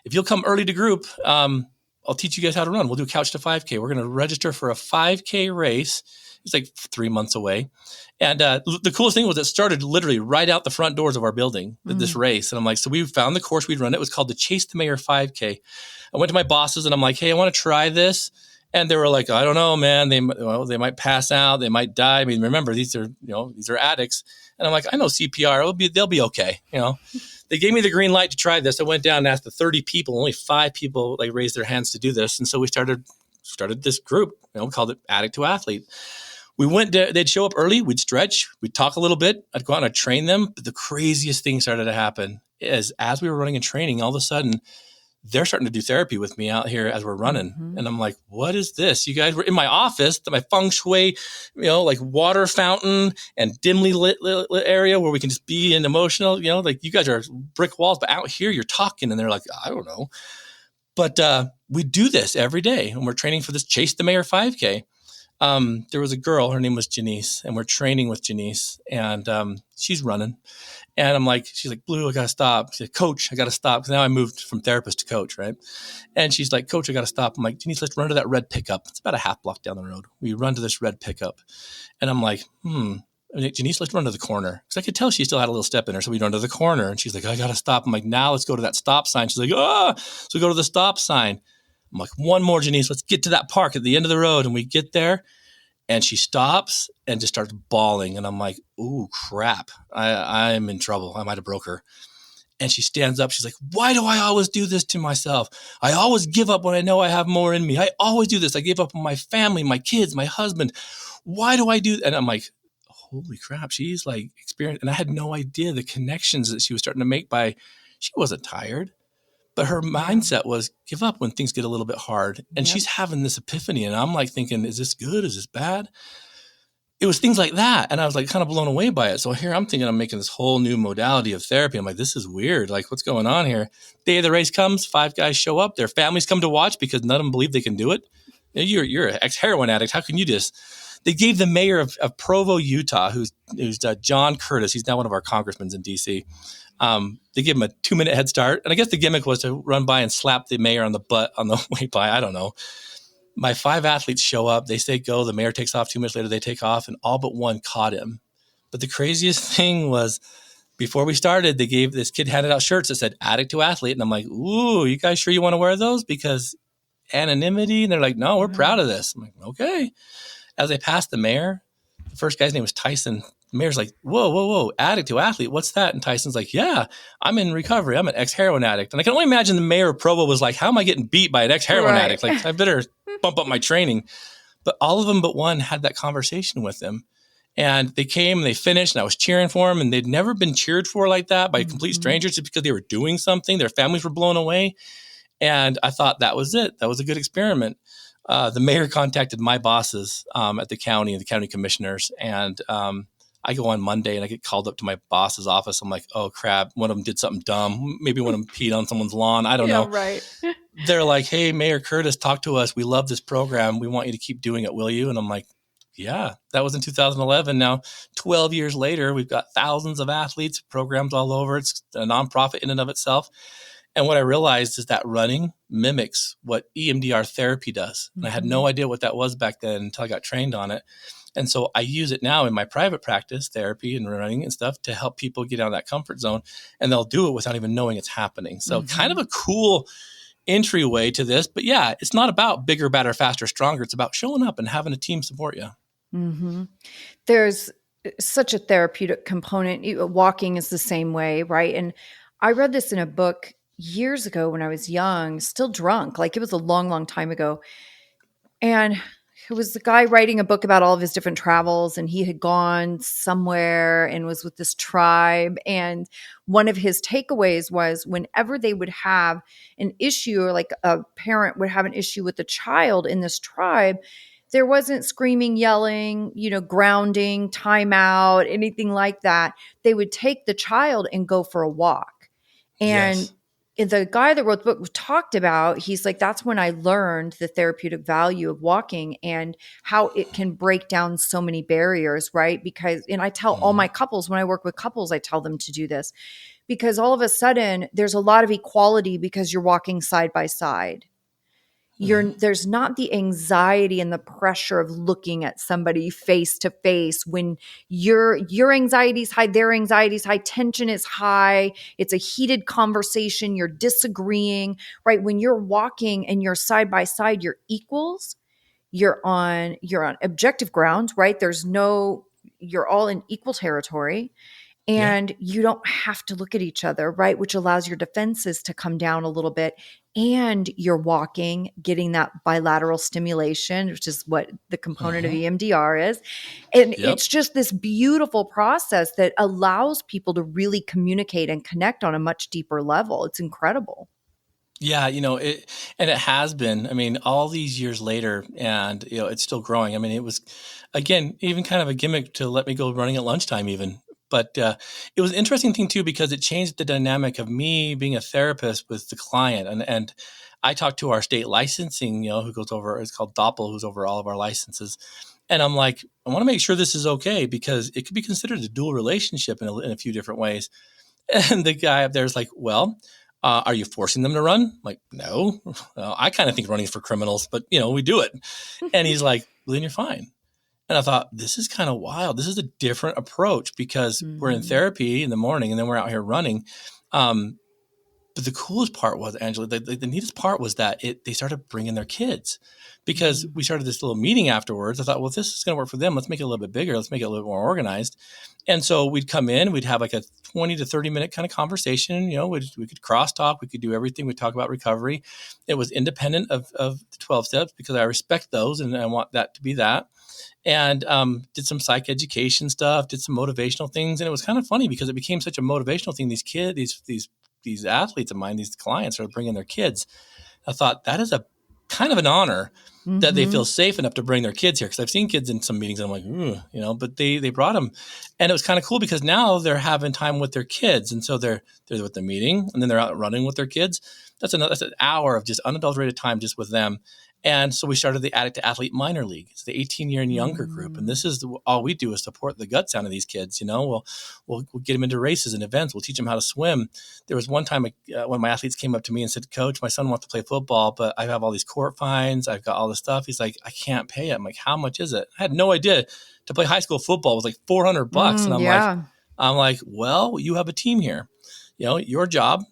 B: If you'll come early to group, I'll teach you guys how to run. We'll do a couch to 5K. We're going to register for a 5K race. It's like 3 months away. And the coolest thing was it started literally right out the front doors of our building, this race. And I'm like, so we found the course we'd run. It was called the Chase the Mayor 5K. I went to my bosses and I'm like, hey, I want to try this. And they were like, I don't know, man. They might pass out. They might die. I mean, remember, these are addicts. And I'm like, I know CPR. They'll be okay. They gave me the green light to try this. I went down and asked the 30 people. Only 5 people raised their hands to do this. And so we started this group. We called it Addict II Athlete. We went there. They'd show up early. We'd stretch. We'd talk a little bit. I'd go out and I'd train them. But the craziest thing started to happen is as we were running and training, all of a sudden, they're starting to do therapy with me out here as we're running. And I'm like, what is this? You guys were in my office, my feng shui, water fountain and dimly lit area where we can just be in emotional, you guys are brick walls, but out here you're talking. And they're like, I don't know. But we do this every day and we're training for this Chase the Mayor 5K. There was a girl, her name was Janice, and we're training with Janice and she's running. And I'm like, she's like, Blue, I got to stop. She's like, Coach, I got to stop. Because now I moved from therapist to coach, right? And she's like, Coach, I got to stop. I'm like, Janice, let's run to that red pickup. It's about a half block down the road. We run to this red pickup. And I'm like, Janice, let's run to the corner. Because I could tell she still had a little step in her. So we run to the corner. And she's like, I got to stop. I'm like, now let's go to that stop sign. She's like, So we go to the stop sign. I'm like, one more, Janice. Let's get to that park at the end of the road. And we get there. And she stops and just starts bawling. And I'm like, ooh, crap. I'm in trouble. I might have broke her. And she stands up. She's like, why do I always do this to myself? I always give up when I know I have more in me. I always do this. I give up on my family, my kids, my husband. Why do I do that? And I'm like, holy crap. She's like experienced. And I had no idea the connections that she was starting to make she wasn't tired. But her mindset was give up when things get a little bit hard. And she's having this epiphany. And I'm like thinking, is this good? Is this bad? It was things like that. And I was like kind of blown away by it. So here I'm thinking I'm making this whole new modality of therapy. I'm like, this is weird. Like, what's going on here? Day of the race comes, 5 guys show up. Their families come to watch because none of them believe they can do it. You're an ex-heroin addict. How can you just... They gave the mayor of Provo, Utah, who's John Curtis. He's now one of our congressmen in D.C., they give him a 2-minute head start. And I guess the gimmick was to run by and slap the mayor on the butt on the way by. I don't know. My 5 athletes show up. They say go. The mayor takes off. 2 minutes later, they take off. And all but one caught him. But the craziest thing was before we started, this kid handed out shirts that said Addict II Athlete. And I'm like, ooh, you guys sure you want to wear those? Because anonymity. And they're like, no, we're proud of this. I'm like, okay. As I passed the mayor, the first guy's name was Tyson. The mayor's like, whoa, Addict II Athlete. What's that? And Tyson's like, yeah, I'm in recovery. I'm an ex-heroin addict. And I can only imagine the mayor of Provo was like, how am I getting beat by an ex-heroin addict? Like, I better bump up my training. But all of them but one had that conversation with him. And they came and they finished and I was cheering for them. And they'd never been cheered for like that by complete strangers just because they were doing something. Their families were blown away. And I thought that was it. That was a good experiment. The mayor contacted my bosses at the county and the county commissioners. And I go on Monday and I get called up to my boss's office. I'm like, oh, crap. One of them did something dumb. Maybe one of them peed on someone's lawn. I don't know.
C: Right.
B: They're like, hey, Mayor Curtis, talk to us. We love this program. We want you to keep doing it. Will you? And I'm like, yeah, that was in 2011. Now, 12 years later, we've got thousands of athletes, programs all over. It's a nonprofit in and of itself. And what I realized is that running mimics what EMDR therapy does. And I had no idea what that was back then until I got trained on it. And so I use it now in my private practice, therapy and running and stuff to help people get out of that comfort zone. And they'll do it without even knowing it's happening. So kind of a cool entryway to this. But yeah, it's not about bigger, better, faster, stronger. It's about showing up and having a team support you.
A: There's such a therapeutic component. Walking is the same way, right? And I read this in a book years ago when I was young, still drunk. Like it was a long, long time ago. And it was the guy writing a book about all of his different travels, and he had gone somewhere and was with this tribe. And one of his takeaways was whenever they would have an issue, or like a parent would have an issue with a child in this tribe, there wasn't screaming, yelling, grounding, timeout, anything like that. They would take the child and go for a walk. And
B: Yes.
A: the guy that wrote the book talked about, he's like, that's when I learned the therapeutic value of walking and how it can break down so many barriers, right? Because, and I tell all
B: Mhm.
A: my couples, when I work with couples, I tell them to do this because all of a sudden there's a lot of equality because you're walking side by side.
B: Mhm.
A: There's not the anxiety and the pressure of looking at somebody face to face when your anxiety is high, their anxiety is high, tension is high, it's a heated conversation, you're disagreeing, right? When you're walking and you're side by side, you're equals, you're on objective ground, right? You're all in equal territory,
B: Yeah.
A: and you don't have to look at each other, right? Which allows your defenses to come down a little bit. And you're walking, getting that bilateral stimulation, which is what the component of
B: Mhm.
A: EMDR is. And
B: Yep.
A: it's just this beautiful process that allows people to really communicate and connect on a much deeper level. It's incredible.
B: Yeah, and it has been. I mean, all these years later, and it's still growing. I mean, it was, again, even kind of a gimmick to let me go running at lunchtime, even. But it was an interesting thing too because it changed the dynamic of me being a therapist with the client, and I talked to our state licensing, who goes over. It's called Doppel, who's over all of our licenses, and I'm like, I want to make sure this is okay because it could be considered a dual relationship in a few different ways. And the guy up there is like, well, are you forcing them to run? I'm like, no. Well, I kind of think running is for criminals, but we do it. And he's like, well, then you're fine. And I thought, this is kind of wild. This is a different approach because we're in
A: Mhm.
B: therapy in the morning and then we're out here running. Um, but the coolest part was, Angela, the neatest part was that they started bringing their kids because
A: Mhm.
B: we started this little meeting afterwards. I thought, well, if this is going to work for them, let's make it a little bit bigger. Let's make it a little bit more organized. And so we'd come in, we'd have like a 20 to 30-minute kind of conversation. We could crosstalk, we could do everything. We'd talk about recovery. It was independent of the 12 steps because I respect those and I want that to be that. And did some psych education stuff, did some motivational things. And it was kind of funny because it became such a motivational thing. These athletes of mine, these clients are bringing their kids. I thought that is a kind of an honor that they feel
A: Mhm.
B: safe enough to bring their kids here. Because I've seen kids in some meetings, and I'm like, but they brought them, and it was kind of cool because now they're having time with their kids, and so they're with the meeting, and then they're out running with their kids. That's an hour of just unadulterated time just with them. And so we started the Addict to Athlete minor league. It's the 18-year and younger group, and this
A: Mm.
B: is all we do is support the guts out of these kids. We'll get them into races and events. We'll teach them how to swim. There was one time one of my athletes came up to me and said, Coach, my son wants to play football, but I have all these court fines. I've got all this stuff. He's like, I can't pay it. I'm like, how much is it? I had no idea. To play high school football was like $400. And
A: Yeah.
B: I'm like, well, you have a team here. Your job,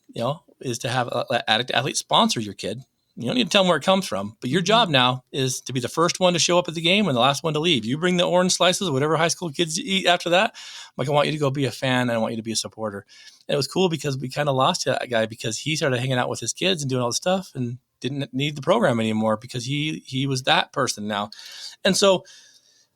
B: is to have an addict athlete sponsor your kid. You don't need to tell them where it comes from, but your job
A: Mhm.
B: now is to be the first one to show up at the game and the last one to leave. You bring the orange slices, whatever high school kids eat after that. I'm like, I want you to go be a fan and I want you to be a supporter. And it was cool because we kind of lost that guy because he started hanging out with his kids and doing all this stuff and didn't need the program anymore because he was that person now. And so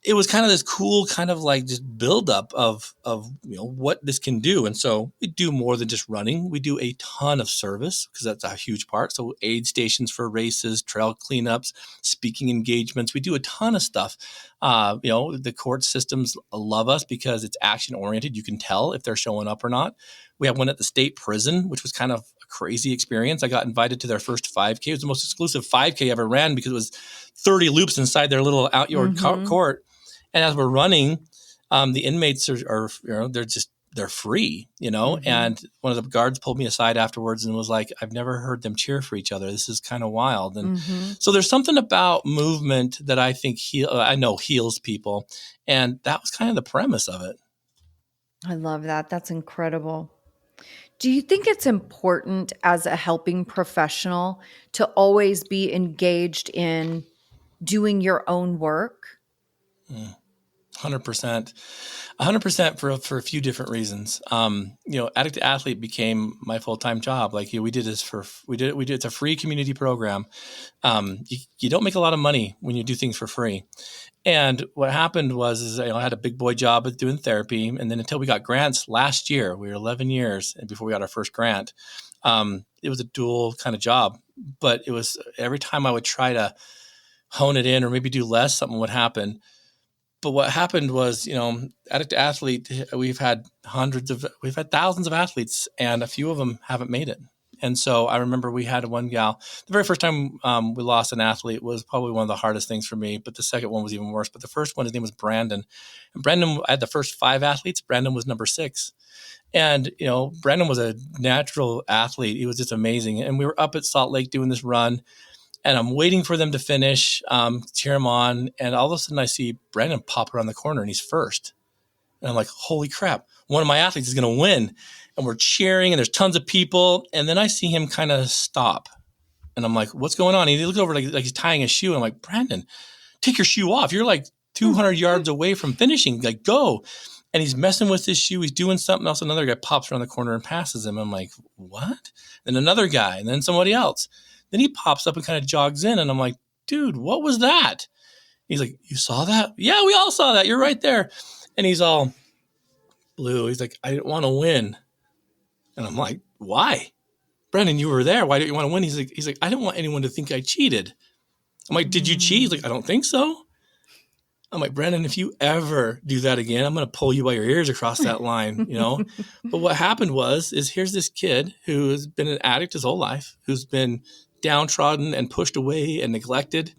B: it was kind of this cool kind of like just buildup of what this can do. And so we do more than just running. We do a ton of service because that's a huge part. So aid stations for races, trail cleanups, speaking engagements. We do a ton of stuff. The court systems love us because it's action oriented. You can tell if they're showing up or not. We have one at the state prison, which was kind of a crazy experience. I got invited to their first 5K. It was the most exclusive 5K I ever ran because it was 30 loops inside their little outdoor
A: Mhm.
B: court. And as we're running, the inmates are they're free,
A: Mhm.
B: And one of the guards pulled me aside afterwards and was like, I've never heard them cheer for each other. This is kind of wild. And
A: Mhm.
B: so there's something about movement that I think I know heals people. And that was kind of the premise of it.
A: I love that. That's incredible. Do you think it's important as a helping professional to always be engaged in doing your own work?
B: Mm. 100%. 100% for a few different reasons. Addict II Athlete became my full-time job. Like, we did this it's a free community program. You don't make a lot of money when you do things for free. And what happened was I had a big boy job at doing therapy. And then until we got grants last year, we were 11 years and before we got our first grant. It was a dual kind of job, but it was every time I would try to hone it in or maybe do less, something would happen. But what happened was, Addict II Athlete, we've had thousands of athletes, and a few of them haven't made it. And so I remember we had one gal, the very first time we lost an athlete was probably one of the hardest things for me, but the second one was even worse. But the first one, his name was Brandon. And Brandon, I had the first 5 athletes. Brandon was number 6. And, Brandon was a natural athlete. He was just amazing. And we were up at Salt Lake doing this run. And I'm waiting for them to finish, cheer him on. And all of a sudden I see Brandon pop around the corner and he's first. And I'm like, holy crap, one of my athletes is going to win. And we're cheering and there's tons of people. And then I see him kind of stop. And I'm like, what's going on? And he looks over like he's tying his shoe. And I'm like, Brandon, take your shoe off. You're like 200 yards away from finishing. Like, go. And he's messing with his shoe. He's doing something else. Another guy pops around the corner and passes him. I'm like, what? Then another guy and then somebody else. Then he pops up and kind of jogs in. And I'm like, dude, what was that? He's like, you saw that? Yeah, we all saw that. You're right there. And he's all blue. He's like, I didn't want to win. And I'm like, why? Brendan, you were there. Why didn't you want to win? He's like, I didn't want anyone to think I cheated. I'm like, did you cheat? He's like, I don't think so. I'm like, Brendan, if you ever do that again, I'm going to pull you by your ears across that line, But what happened is here's this kid who has been an addict his whole life, who's been downtrodden and pushed away and neglected.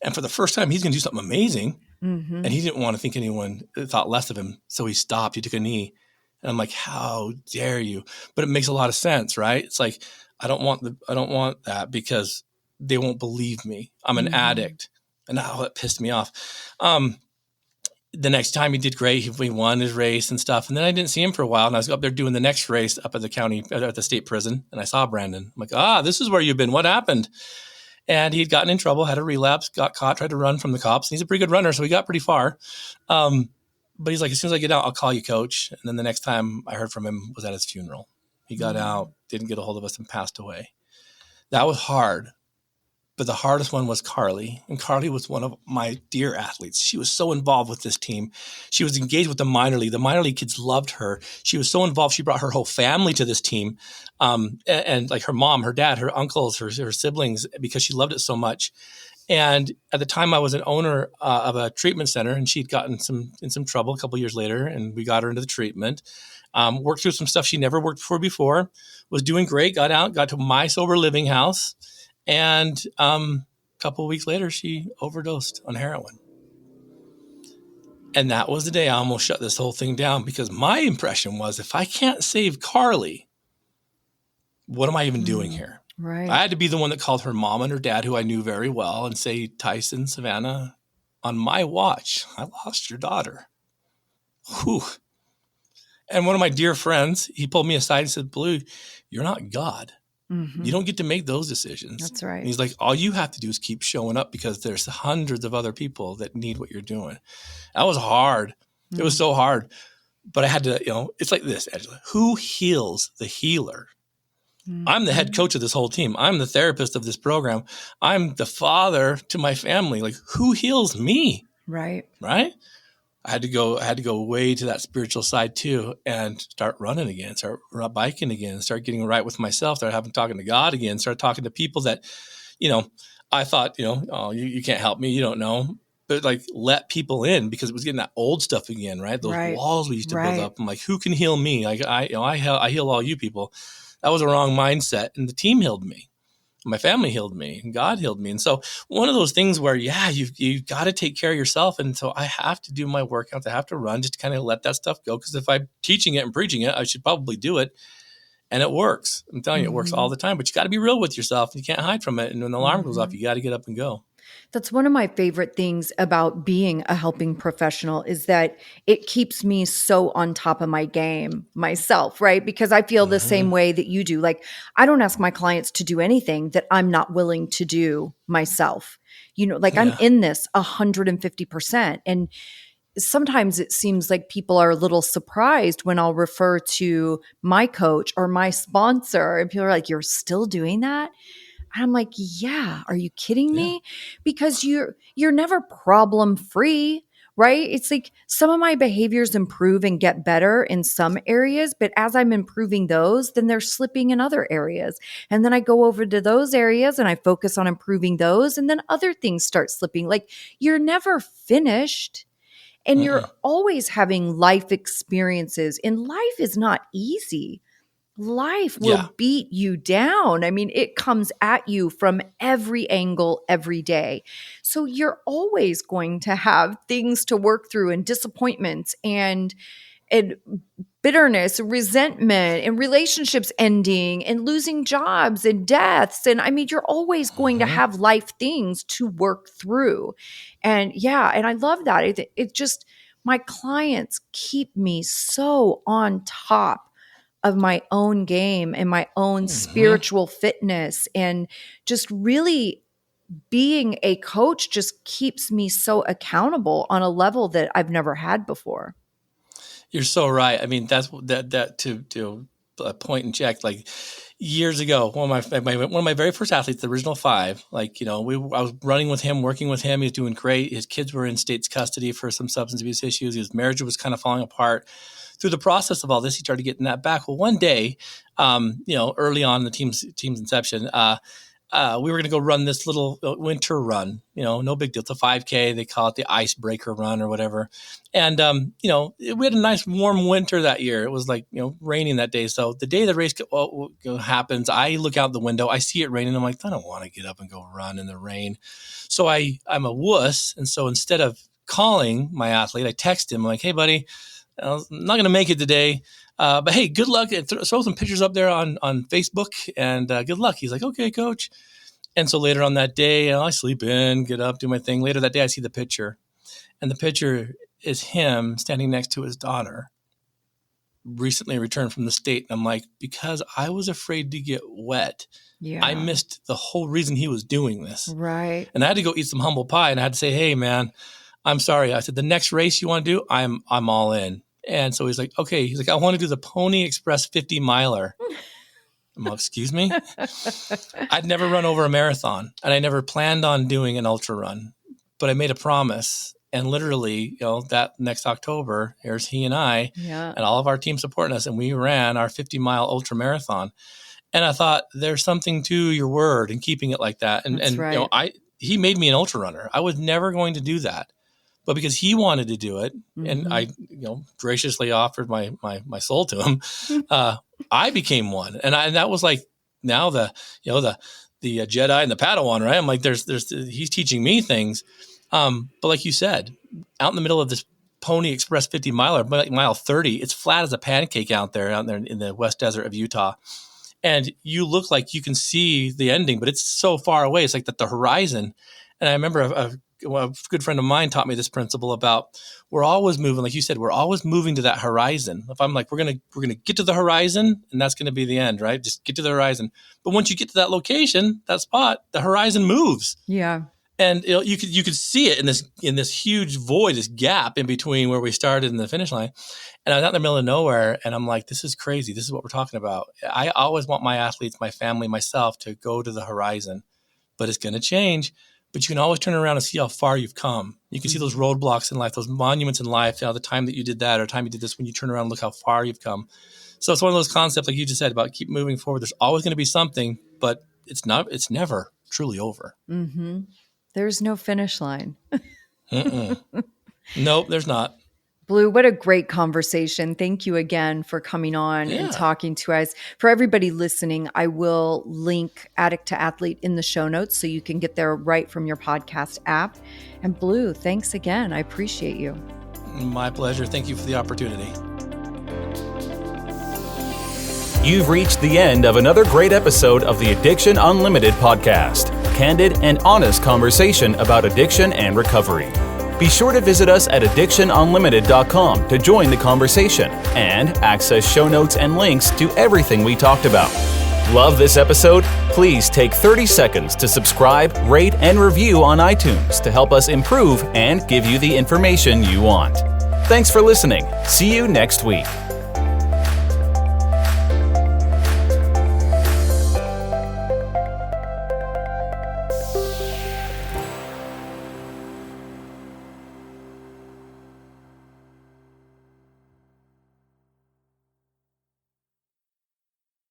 B: And for the first time, he's going to do something amazing. Mm-hmm. And he didn't want to think anyone thought less of him. So he stopped. He took a knee. And I'm like, how dare you? But it makes a lot of sense, right? It's like, I don't want that because they won't believe me. I'm an addict. And that pissed me off. The next time he did great. He won his race and stuff. And then I didn't see him for a while. And I was up there doing the next race up at the state prison. And I saw Brandon. I'm like, this is where you've been. What happened? And he'd gotten in trouble, had a relapse, got caught, tried to run from the cops. And he's a pretty good runner, so he got pretty far. But he's like, as soon as I get out, I'll call you, coach. And then the next time I heard from him was at his funeral. He got out, didn't get a hold of us, and passed away. That was hard. But the hardest one was Carly. And Carly was one of my dear athletes. She was so involved with this team. She was engaged with the minor league. The minor league kids loved her. She was so involved. She brought her whole family to this team. And like her mom, her dad, her uncles, her siblings, because she loved it so much. And at the time I was an owner of a treatment center, and she'd gotten in some trouble a couple of years later. And we got her into the treatment, worked through some stuff she never worked for before, was doing great, got out, got to my sober living house. And a couple of weeks later, she overdosed on heroin. And that was the day I almost shut this whole thing down, because my impression was, if I can't save Carly, what am I even doing here?
A: Right.
B: I had to be the one that called her mom and her dad, who I knew very well, and say, Tyson, Savannah, on my watch, I lost your daughter. Whew. And one of my dear friends, he pulled me aside and said, Blue, you're not God. Mm-hmm. You don't get to make those decisions.
A: That's right.
B: And he's like, all you have to do is keep showing up, because there's hundreds of other people that need what you're doing. That was hard. Mm-hmm. It was so hard. But I had to, it's like this, Angela. Who heals the healer? Mm-hmm. I'm the head coach of this whole team. I'm the therapist of this program. I'm the father to my family. Like, who heals me?
A: Right.
B: Right? I had to go way to that spiritual side too, and start running again, start biking again, start getting right with myself, start talking to God again, start talking to people that, I thought, oh, you can't help me, you don't know, but like, let people in, because it was getting that old stuff again, right? Those walls we used to build up. I'm like, who can heal me? Like, I heal all you people. That was a wrong mindset, and the team healed me. My family healed me, and God healed me. And so one of those things where, you've got to take care of yourself. And so I have to do my workouts. I have to run, just to kind of let that stuff go. Because if I'm teaching it and preaching it, I should probably do it. And it works. I'm telling you, it works all the time. But you got to be real with yourself. You can't hide from it. And when the alarm goes off, you got to get up and go.
A: That's one of my favorite things about being a helping professional, is that it keeps me so on top of my game myself, right? Because I feel the same way that you do. Like, I don't ask my clients to do anything that I'm not willing to do myself. I'm in this 150%. And sometimes it seems like people are a little surprised when I'll refer to my coach or my sponsor, and people are like, "You're still doing that?" And I'm like, "Yeah, are you kidding
B: Yeah.
A: me?" Because you're never problem free, right? It's like some of my behaviors improve and get better in some areas, but as I'm improving those, then they're slipping in other areas. And then I go over to those areas and I focus on improving those, and then other things start slipping. Like, you're never finished. And you're
B: Mm-mm.
A: always having life experiences. And life is not easy. Life
B: Yeah.
A: will beat you down. I mean, it comes at you from every angle every day. So you're always going to have things to work through, and disappointments and bitterness, resentment, and relationships ending, and losing jobs, and deaths. And I mean, you're always going to
B: Mhm.
A: have life things to work through. And yeah, and I love that. It just, my clients keep me so on top of my own game and my own
B: Mhm.
A: spiritual fitness. And just really being a coach just keeps me so accountable on a level that I've never had before.
B: You're so right. I mean, that's that to point and check. Like years ago, one of my very first athletes, the original five. Like I was running with him, working with him. He was doing great. His kids were in state's custody for some substance abuse issues. His marriage was kind of falling apart. Through the process of all this, he started getting that back. Well, one day, early on in the team's inception, we were going to go run this little winter run. No big deal. It's a 5K. They call it the icebreaker run or whatever. And, we had a nice warm winter that year. It was like, raining that day. So the day the race happens, I look out the window. I see it raining. I'm like, I don't want to get up and go run in the rain. So I'm a wuss. And so instead of calling my athlete, I text him. I'm like, hey, buddy, I'm not going to make it today. But hey, good luck. Throw some pictures up there on Facebook, and good luck. He's like, okay, coach. And so later on that day, I sleep in, get up, do my thing. Later that day, I see the picture, and the picture is him standing next to his daughter, recently returned from the state. And I'm like, because I was afraid to get wet, I
A: Yeah.
B: missed the whole reason he was doing this.
A: Right.
B: And I had to go eat some humble pie, and I had to say, hey, man, I'm sorry. I said, the next race you want to do, I'm all in. And so he's like, okay. He's like, I want to do the Pony Express 50 miler. I'm like, excuse me? I'd never run over a marathon, and I never planned on doing an ultra run, but I made a promise. And literally, that next October, here's he and I
A: Yeah.
B: and all of our team supporting us, and we ran our 50-mile ultra marathon. And I thought, there's something to your word and keeping it like that. And
A: That's right.
B: he made me an ultra runner. I was never going to do that. But because he wanted to do it, and I, graciously offered my soul to him, I became one. And that was like now the Jedi and the Padawan, right? I'm like, he's teaching me things. But like you said, out in the middle of this Pony Express 50 miler, mile 30, it's flat as a pancake out there in the West Desert of Utah. And you look like you can see the ending, but it's so far away. It's like the horizon. And I remember a good friend of mine taught me this principle about we're always moving, like you said, we're always moving to that horizon. If I'm like, we're gonna get to the horizon, and that's gonna be the end, right? Just get to the horizon. But once you get to that location, that spot, the horizon moves.
A: Yeah.
B: And you could see it in this huge void, this gap in between where we started and the finish line. And I was out in the middle of nowhere, and I'm like, this is crazy. This is what we're talking about. I always want my athletes, my family, myself to go to the horizon, but it's going to change. But you can always turn around and see how far you've come. You can see those roadblocks in life, those monuments in life, the time that you did that or the time you did this, when you turn around and look how far you've come. So it's one of those concepts, like you just said, about keep moving forward. There's always going to be something, but it's never truly over.
A: Mm-hmm. There's no finish line.
B: Nope, there's not.
A: Blue, what a great conversation. Thank you again for coming on and
B: Yeah.
A: talking to us. For everybody listening, I will link Addict to Athlete in the show notes so you can get there right from your podcast app. And Blue, thanks again. I appreciate you.
B: My pleasure. Thank you for the opportunity.
C: You've reached the end of another great episode of the Addiction Unlimited podcast. Candid and honest conversation about addiction and recovery. Be sure to visit us at addictionunlimited.com to join the conversation and access show notes and links to everything we talked about. Love this episode? Please take 30 seconds to subscribe, rate, and review on iTunes to help us improve and give you the information you want. Thanks for listening. See you next week.